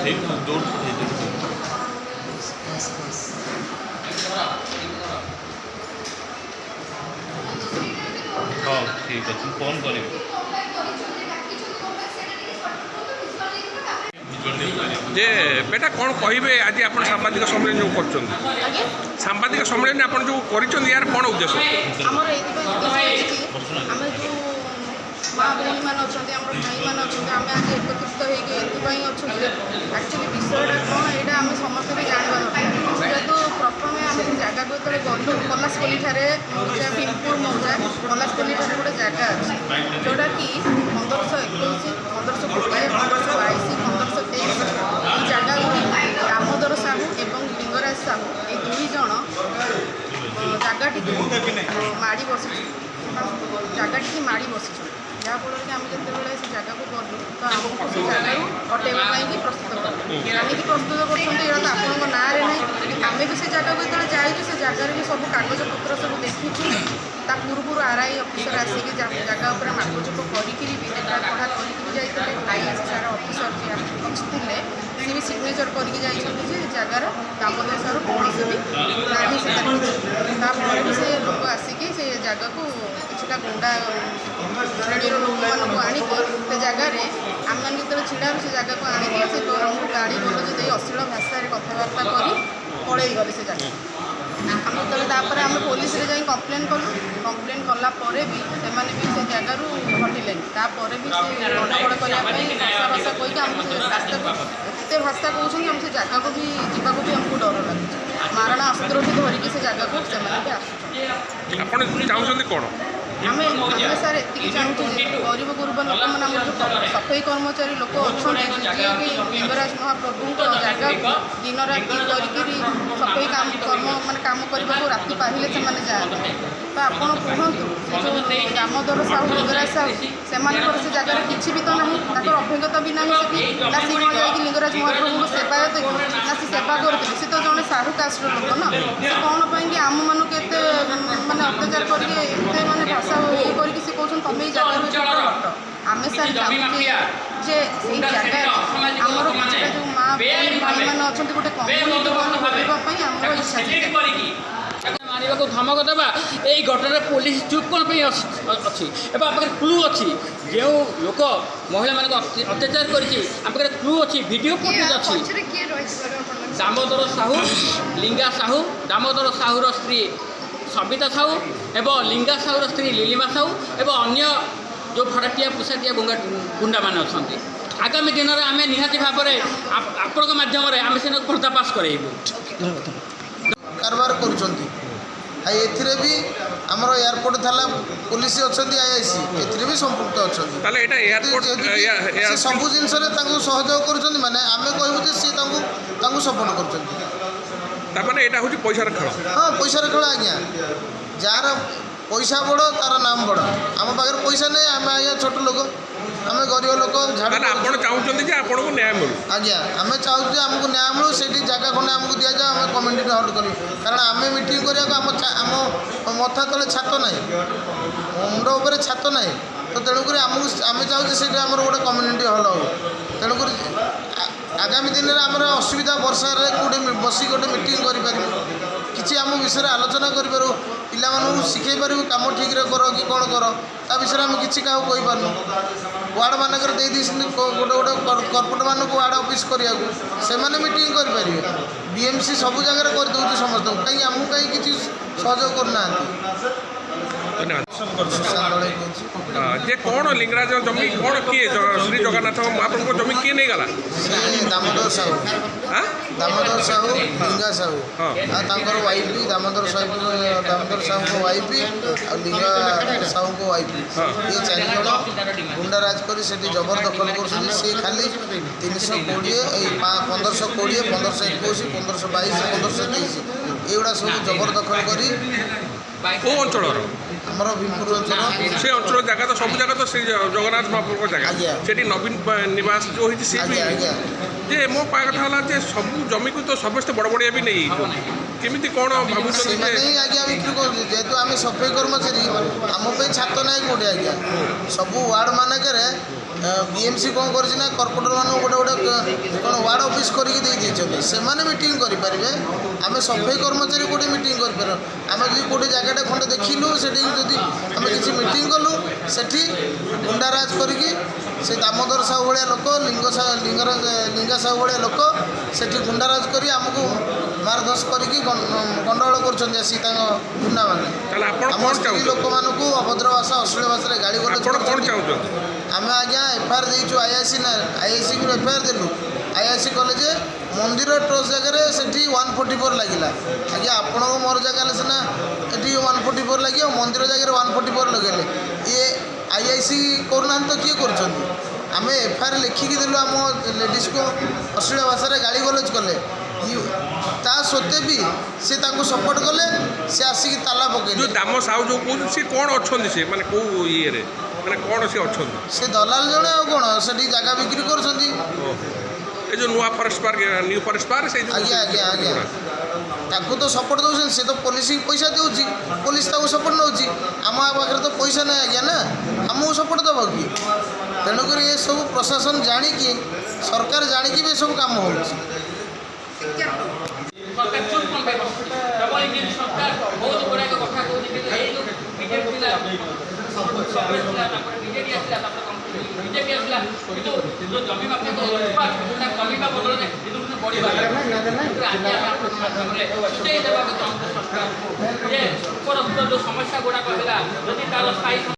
हाँ ठीक अच्छे फोन कर जे बेटा कौन कहे आज आप सांबादिक सम्मेलन जो कर सांबादिक सम्मेलन आप जो कर यार कौन उद्देश्य माँ भौणी मैंने अच्छा भाई मैंने अच्छा आम आज एकत्रित होती एक्चुअली विषयटा कौन यहाँ आम समस्त भी जानवा ना जेहतु प्रथम आम जगह को जो गलु कलाशपल्ली भीमपुर मौजा कलाशपल्ली गोटे जगह अच्छे जोटा कि 1521 1520 1522 1523 ये जगह गुड़ी दामोदर साहू एवं लिंगराज साहू ये दुई जन जगह माड़ी बसी जगह माड़ी बसी जहाँफल कि आम जिते से जगह को गलु तो आमको से जगह हटेवा प्रस्तुत करूँ कहीं प्रस्तुत कर आपंक ना आम भी से जगह को जो जाइए से जगार भी सब कागज पत्र सब देखी ता पूर्व आरआई अफिसर आसिक जगह पर मापचुप करी लेखा पढ़ा कर आईएसआर अफिसर जी थे सी भी सिग्नेचर करके जगार दामोदर साहू कौन भी ना भी से लोक आसिक से जगह को किसी गुंडा श्रेणी लोक मानक आणिकी जगार आम मैंने जो छिड़ा से जगह को आणिकी से आमको गाड़ी बोलज दे अश्लील भाषा कथबार्ता कर पलि गले से जगह आम जो आम पुलिस जा कम्प्लेन कलु कम्प्लेन कलापर भी से जगार हटिले तापर भी से गड़बड़ करने भाषा भाषा कहीकि आमको रास्ता को एत भाषा कहते आम से जगह को भी जावाक भी आमको डर लगे मारणा अस्त्र भी धरिकी से जगह को से भी कौन आम सार एति चाहूँ गरीब गुरुब लोक मैंने सफाई कर्मचारी लोक अच्छा जी लिंगराज महाप्रभु जगह दिन राति कर सफाई काम कर्म मानते कम करने को राति पारे से जाते तो आपड़ कहतु जो दामोदर साहू लिंगराज साहू से जगह किसी भी तो ना अभिज्ञता भी ना से ना सी कौन जा लिंगराज महाप्रभु को सेवायत ना से सेवा करते सी तो जड़े साहू कास्ट लोक ना से कौन पाई आम मानक एत मानते अत्याचार करके मानते भाषा ये करके सी कहते तुम ये जगह हट आम सर चाहूँ जे जगह आमर किसी जो माँ भाई मैंने अच्छा गोटे कम्युनिटी भाई आम इच्छा मारे को धमक देवा यही घटना पुलिस चुप कौन अच्छी पाखे क्लू अच्छी जो लोक महिला मान अत्याचार कर क्लू अच्छी वीडियो फुटेज अच्छी दामोदर साहू लिंगा साहू दामोदर साहूर स्त्री सबिता साहू एवं लिंगा साहूर स्त्री लीलिमा साहू एवं अन्य जो फटाटिया पुषाटिया गुंडा मान अच्छा आगामी दिन में आम निहाती भाव में आपण मध्यम आम से पर्दाफाश करेबू कारबार कर भी आमर एयरपोर्ट था पुलिस अच्छा आईआईसी ए भी संपुक्त अच्छा सब जिन सहयोग कर माने आम कहूँ सी सपोर्ट कर पैसार खेल हाँ पैसार खेल आज्ञा जार पैसा बड़ तार नाम बड़ आम पाखे पैसा नहीं आम आज्ञा छोट लोक आम गरीब लोक चाहते न्याय मिलू आज्ञा आम चाहूँ आमको न्याय मिलू से जगह खंडे आमको दि जाए आम कम्युनिटी हल्ड करूँ कारण आम मीटिंग करा आम मथा तले छात ना मुंड उपर छात ना तो तेणुक आम चाहूँ से गोटे कम्युनिटी हल हो तेणुक आगामी दिन में आम असुविधा वर्षा कौटे बस गोटे मीटिंग कर किसी आम विषय आलोचना करूँ पिला शिखे पारू कम ठीक कर कि कौन कर ता विषय आम किसी क्या कहींपारूँ वार्ड मानक गोटे गोटे कर्पोरेट मानक वार्ड ऑफिस करने से मीटिंग करेंगे बीएमसी सब जगह कर दूँ समस्त कहीं आमको कहीं किसी सहयोग करना जे कौन लिंगराज जमी कौन किए श्री जगन्नाथ महाप्रभु जमी किए नहीं गला दामोदर साहू दामोदर साहू लिंगा साहू और वाइफ भी दामोदर साहू को वाइफ और लिंगा साहू को वाइफ ये 4 जन गुंडाराज कर जबरदखल कर खाली 320 1520 1521 1522 1523 एगुड़ा सब जबरदखल कर कौ अंचल आमर भीमपुर अंचल से अंचल जगह तो सब जगह तो श्री जगन्नाथ महाप्रभु जगह से नवीन निवास जो जे मो पाया कथा है सब जमी को तो समस्त बड़ बड़िया भी नहीं केमी कौन भाव आज्ञा बिक्री कर जेहेतु आम सफाई कर्मचारी आम छात ना कौटे आज्ञा सब वार्ड मानक बीएमसी कौन कर कर्पोरेटर मान गोटे गोटे कौन वार्ड ऑफिस करके से मीटिंग करेंगे आम सफाई कर्मचारी गोटे मीटिंग कर आम जो गोटे जगह खंडे देखिलु से आम किसी मीटिंग कलु से गुंडाराज करके से दामोदर साहू भाया लोक लिंगा साहू भाया लोक से गुंडाराज कर आमको मारधस करके गंडगोल कर गुंडा मैंने लोक मानक अभद्र भाषा अश्लील भाषा गाड़ी गलौज आम आज्ञा एफआईआर देचु आईआईसी को एफआईआर देलु आईआईसी कले जे मंदिर ट्रस्ट जगह से 144 लगे आज्ञा आपण मोर जगह सीना ये 144 लगे मंदिर जगह 144 लगे ये आईआईसी करना तो किए कर आम एफआईआर लिखिकी देलु आम लेडीज को अश्लील भाषा गाड़ी गलौज कले ता सत्वे भी सी सपोर्ट कले सी आसिक ताला पकड़े दाम साहू जो कहते सी कौन अच्छा से माने कौ ये माने कौन सी अच्छा से दलाल जड़े आ कौन से जगह बिक्री कर जो नुआ forest park new forest park से आज्ञा आज्ञा आज्ञा ताकू तो सपोर्ट दौरान सी तो पुलिस पैसा दूसरी पुलिस सपोर्ट नौ आम पाखे तो पैसा ना आज्ञा ना आमको सपोर्ट दब कि तेणुक ये सब प्रशासन जाणिकी सरकार जाणिकी भी सब काम हो सरकार चुप कौन पे डबल इंजिन सरकार बहुत बड़ा एक कथा कहउछि कि ए जो बीजेपी थिला सब थिला तापर बीजेपी आसिला तापर बीजेपी आसिला जो जमी माफिया को ना कमी का बदल रे इदु बड़ी बात आगे आपन माध्यमरे सुते देबा के सरकार ये उपरोक्त जो समस्या गुडा कहला यदि तार स्थायी